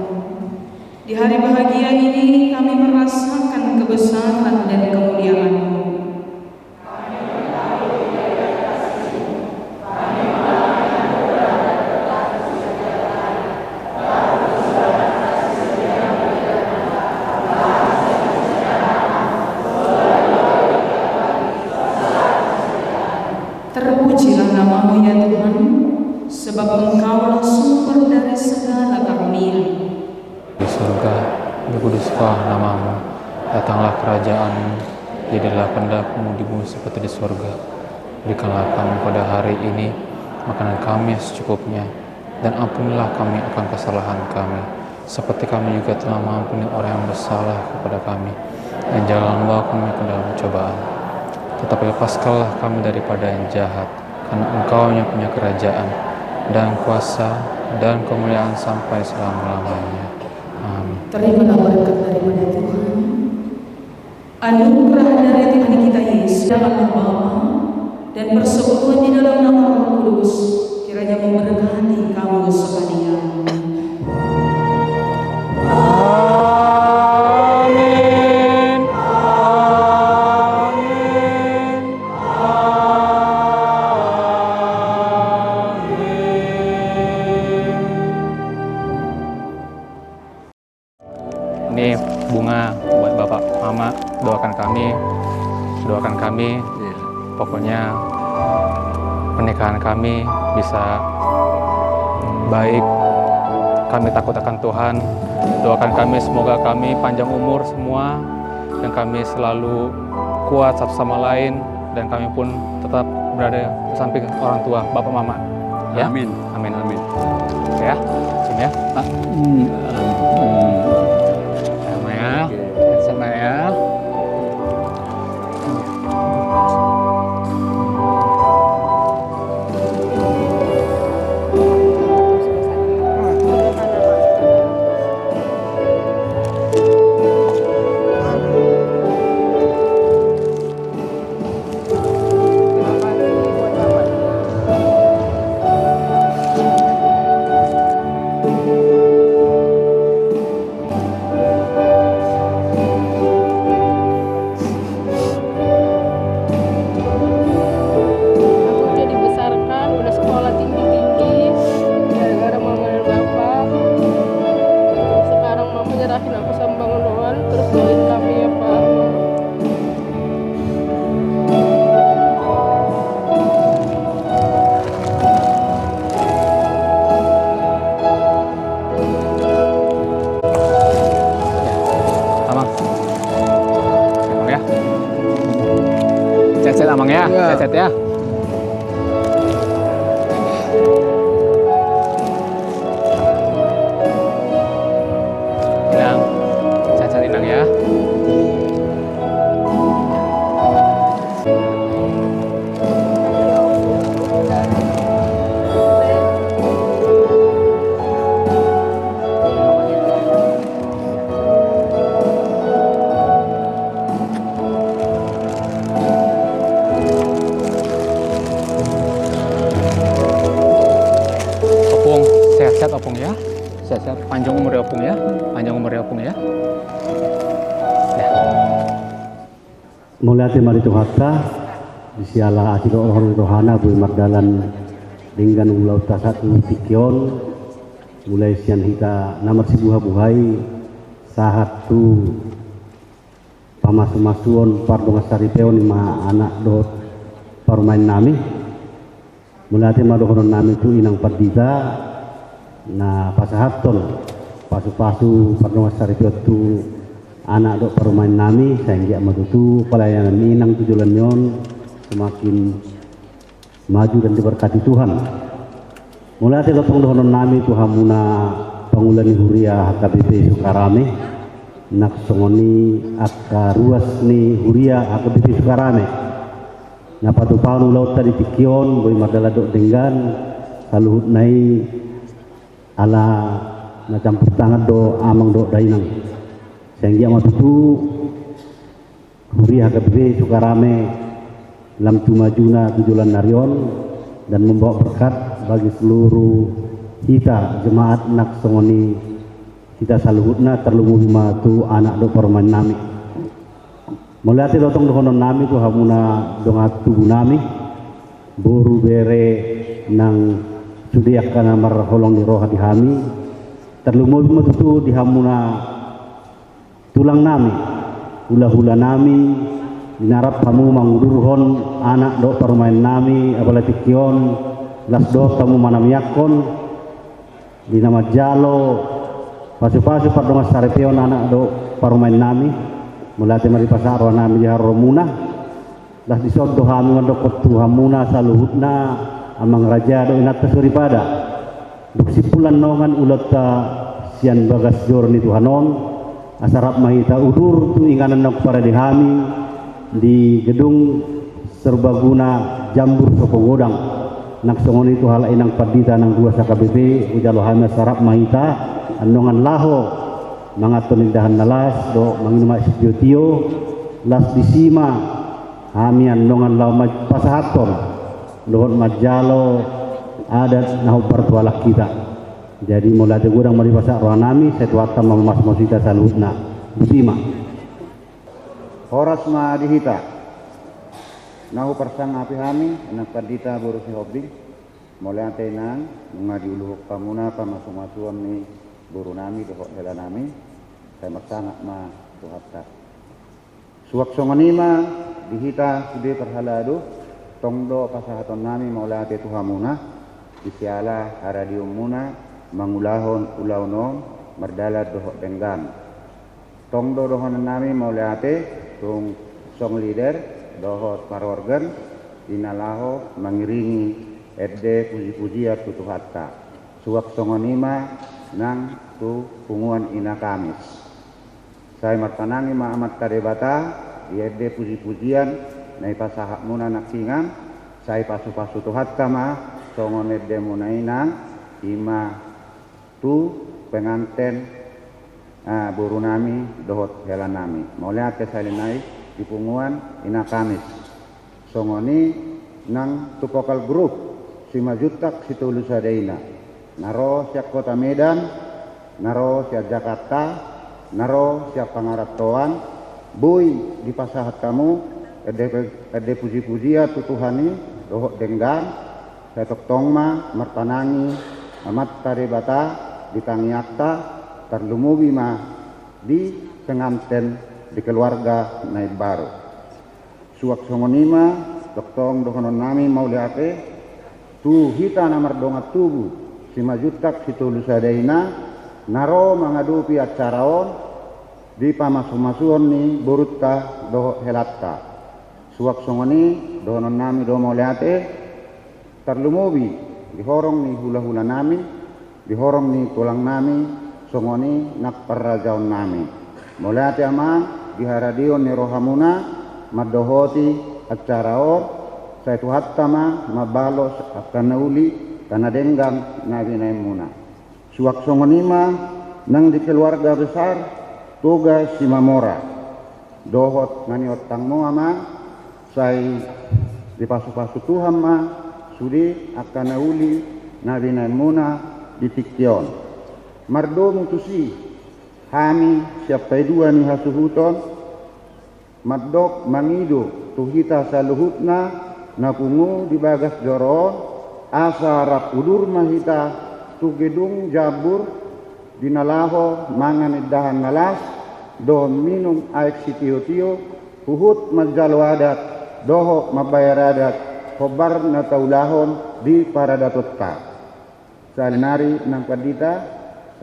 Di hari bahagia ini kami merasakan kebesaran dan kemuliaan-Mu. Terpujilah nama-Mu ya Tuhan, sebab Engkaulah sumber dari segala karunia. Di surga, dikuduskanlah nama-Mu, datanglah kerajaan-Mu, jadilah kehendak-Mu di bumi seperti di surga. Berikanlah kami pada hari ini makanan kami secukupnya, dan ampunilah kami akan kesalahan kami, seperti kami juga telah mengampuni orang yang bersalah kepada kami. Dan jangan bawa kami ke dalam cobaan, tetapi lepaskanlah kami daripada yang jahat, karena Engkau yang punya kerajaan, dan kuasa, dan kemuliaan sampai selama-lamanya. Amin. Terimalah berkat daripada Tuhan. Anugerah dari Tuhan kita Yesus dalam nama Bapa dan persekutuan di dalam nama Roh Kudus kiranya memberkati kamu sekalian. Ini bunga buat Bapak Mama, doakan kami, pokoknya pernikahan kami bisa baik, kami takut akan Tuhan, doakan kami semoga kami panjang umur semua, dan kami selalu kuat satu sama lain, dan kami pun tetap berada di samping orang tua Bapak Mama. Ya? Amin. Amin. Amin. Ya, sini ya. Sama ya. Cet Amang ya, cet ya. Inang, cet Inang ya. Sehat-sehat Opung ya, sehat-sehat, panjang umur ya Opung ya, panjang umur ya Opung ya. Mulai mari Tuhatta, bisiala asilo orang rohana bui mardalan dengan ulau tasat tikion, mulai sian hita namar si buha-buhai sahat tu pamasu-masuon pardonga saripeon lima anak dot parmain nami, mulai madohonon nami tu inang pardita na pasahaton pasu-pasu pardonga saripeon tu anak dok permain nami sehingga madutu pelayanan inang tujuan yon semakin maju dan diberkati Tuhan. Mulai dari pengdohonon nami Tuhan muna pangulani huria HKBP Sukarame nak songoni akka ruas ni huria HKBP Sukarame na patupaun laut tadi tikion boy madala dok denggan saluhut nai ala na campur tangan do amang do dainang sehingga matutu huria HKBP Sukarame lam tumajuna tujuan narion dan membawa berkat bagi seluruh hita jemaat nak songoni kita saluhutna terlumu bima tu anak do permain nami mulati dotong dohonon nami tu hamuna dongat tubuh nami buru bere nang sudiak kana marholong di roha di hami terlumu bima tu di hamuna tulang nami hula-hula nami dinarap kamu mangudurhon anak do permain nami apalagi kion las do kamu manamiyakon di nama jalo pasu-pasu pardonga sarepion anak do permain nami mulati mari pasaro nami di haromuna las disoddo hamu do kotu hamuna saluhutna amang raja do inat kasuripada duk sipulan nongan ulata sian bagas jorni tuhanon asarap mahita udur tu inganan nok para dihami di gedung serbaguna jambur sopogodang nak songoni itu hal inang padita nang dua SKBP ujalo hami asarap mahita anongan laho mangaton indahan nalas do manginuma sejutio las disima hami anongan laho pasahaton dohon majalo adat nahu pertualak kita. Jadi mulai gudang mari pasak rohanami setuatan mas mosita salutna butima horas ma dihita nahu persang api hami anak padita burusi hobi mulai antenang ngadi uluhuk pamuna pamasumasuan ni buru nami dohok hela nami saya maksana ma tuhatta suwak songanima dihita sude perhaladu tongdo pasahaton nami mulai ate tuhamuna disiala haradium muna mangulahon ulaunom merdala dohok denggan tongdo dohon nami mauleate tung song leader dohot parorgan dinalaho mangiringi edde puji-pujiat tutuhatta suwak songonima nang tu punguan ina kamis saya martanangi ma amat kadebata di edde puji-pujian nai pasahak muna naksingan saya pasu-pasu tuhatta ma songon edde muna inang ima tu penganten buru nami dohot hela nami maulia ke salinai di punguan ina kamis songoni nang tu pokal grup simajutak situlusa deina naro siap kota Medan naro siap Jakarta naro siap pangarap toan bui di pasahat kamu ede puji-pujia tutuhani dohot denggan setok tongma martanangi amat kadebata ditangiakta terlumubi ma di penganten di keluarga naib baru suak songonima doktong dohonon nami mauliate tu hita namar dongat tubuh simajutak situlusa deina naro mangadupi acaraon di pamasumasuon ni burutta doho helatta suak songoni dohonon nami do mauliate terlumubi dihorong ni hula-hula nami dihorong ni tulang nami songoni nak perrajaon nami mulai amang diharadion ni rohamuna madohoti acaraon saya tuhattama mabalos akan nauli karena denggang nabi naimuna suak songonima nang di keluarga besar tugas simamora dohot ngani otang mo ama saya dipasu-pasu Tuhan ma sudi akan nauli nabi naimuna di Tikyon mardo mutusi hami siapa dua ni hasuhuton madok mangido tuhita saluhutna napungu di bagas joron asa rap udur mahita tu gedung jabur dinalaho mangan idahan nalas don minum aik sitio-tio huhut majalo adat doho mabayar adat kobar na taulahon di paradatotta salinari nang padita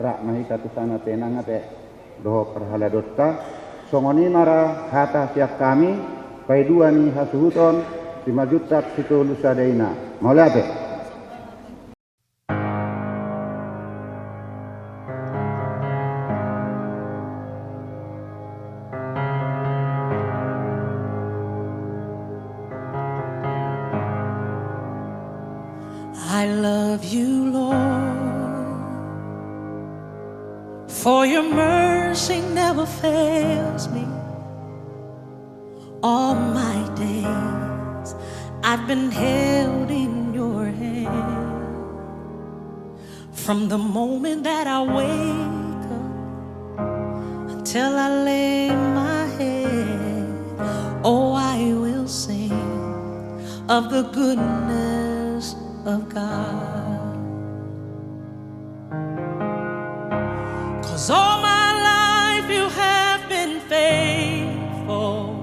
rak mahita tusana tenang ate doho perhaladotta songoni mara hata siap kami paidua ni hasuhuton 5 juta situ lusa deina maulate I love you, Lord, for your mercy never fails me. All my days I've been held in your hand. From the moment that I wake up until I lay my head, oh, I will sing of the goodness of God. 'Cause all my life you have been faithful,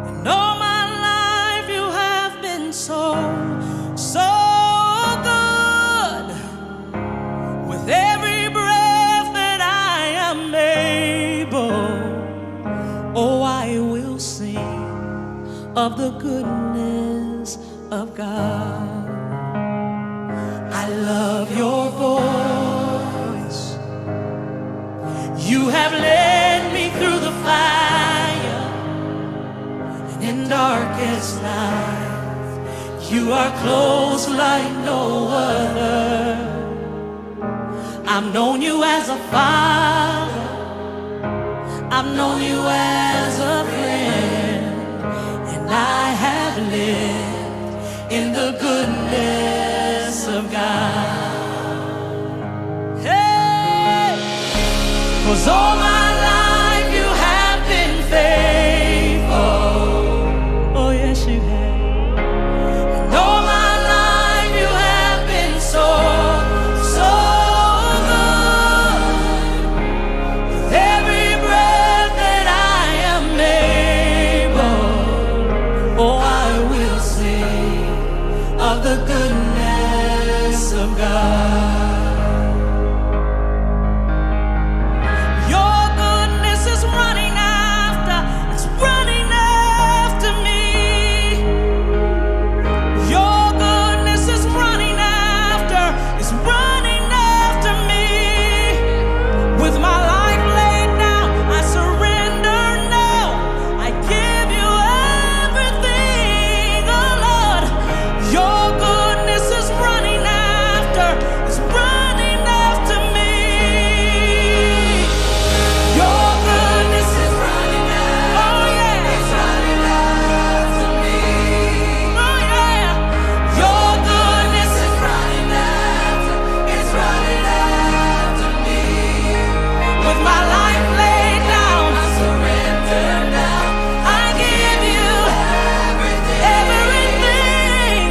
and all my life you have been so good. With every breath that I am able, oh, I will sing of the goodness of God. I love your voice. You have led me through the fire and in darkest night. You are close like no other. I've known you as a father, I've known you as a friend, and I have lived in the goodness of God. Hey! 'Cause all my life you have been faithful. Oh yes you have. And all my life you have been so good. With every breath that I am able, oh, I will sing of the goodness of God. Your goodness is running after, it's running after me. Your goodness is running after, it's running after me. With my life laid down, I surrender now. I give you everything, oh Lord. Your goodness is running after, it's running after me. Your goodness is running after, oh yeah, it's running after me. Oh yeah, your goodness is running after, it's running after me. With my life laid down, I surrender now. I give you everything.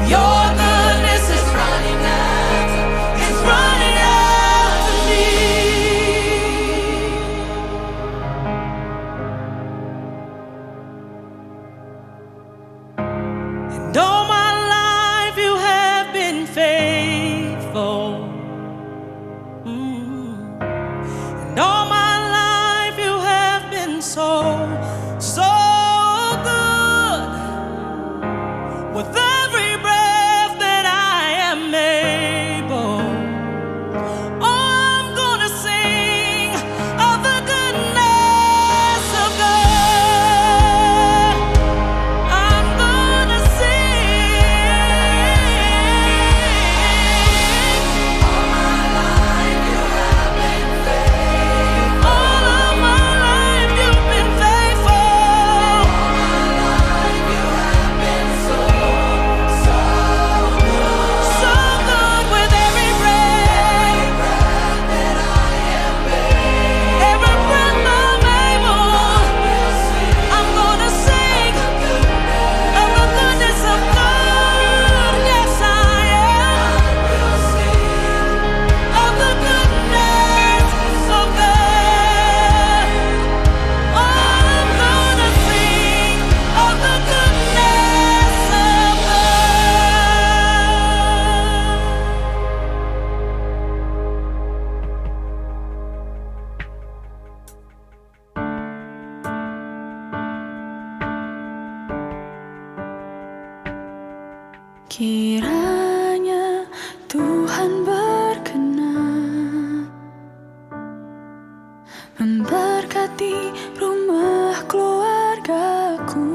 Your goodness is running after, it's running after me. And all my life you have been faithful. And all my life you have been so good. With every breath that I am able, oh, I'm gonna sing of the goodness of God. I'm gonna sing. All my life you have been faithful. All of my life you've been faithful. All my life you have been so good. So good with every breath that I am able. Every breath I'm able, I'm gonna sing of the goodness of God. Yes, I am. Of the goodness of God. Oh, I'm gonna sing of the goodness of Kiranya Tuhan berkenan memberkati rumah keluargaku.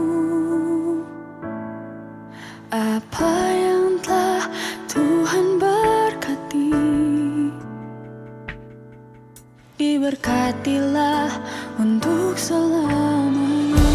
Apa yang telah Tuhan berkati, diberkatilah untuk selamanya.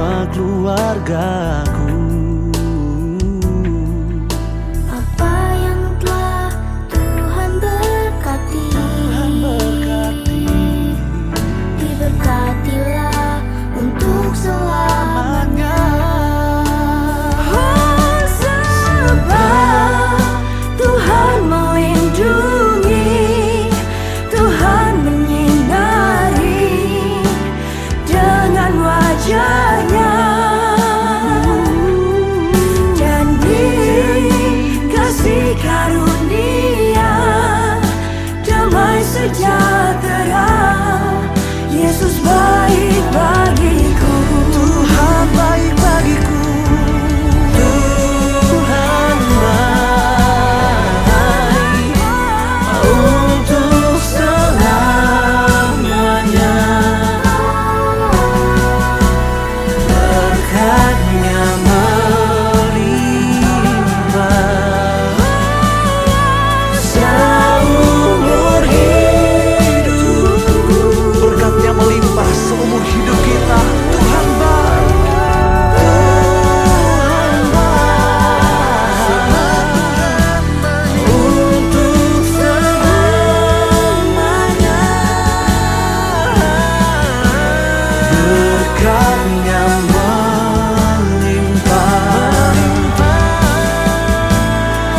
semua keluargaku. Apa yang telah Tuhan berkati, diberkatilah untuk selamanya. Oh, sebab Tuhan melindungi, Tuhan menyinari dengan wajahnya, dan dikasih karunia damai sejahtera. Yesus baik bagiku, Tuhan baik bagiku. Tuhan baik untuk selamanya. Berkatnya melimpah seumur hidupku. Berkatnya melimpah seumur hidup kita. Tuhan baik. Tuhan baik untuk selamanya. Berkatnya melimpah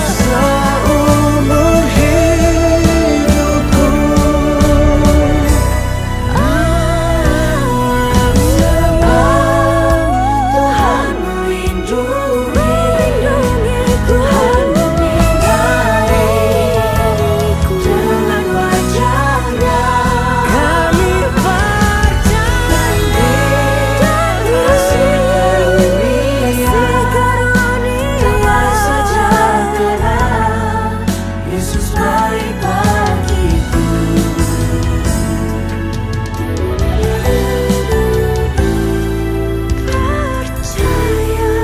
seumur hidupku. Tuhan melindungi, Tuhan menyinari dengan wajahnya. Kami percaya Kasih karunia damai sejahtera. Yesus baik bagiku. Percaya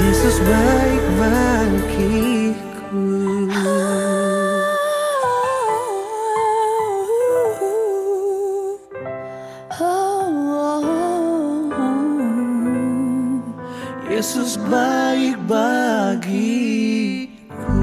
Yesus baik bagiku. Yesus baik bagiku.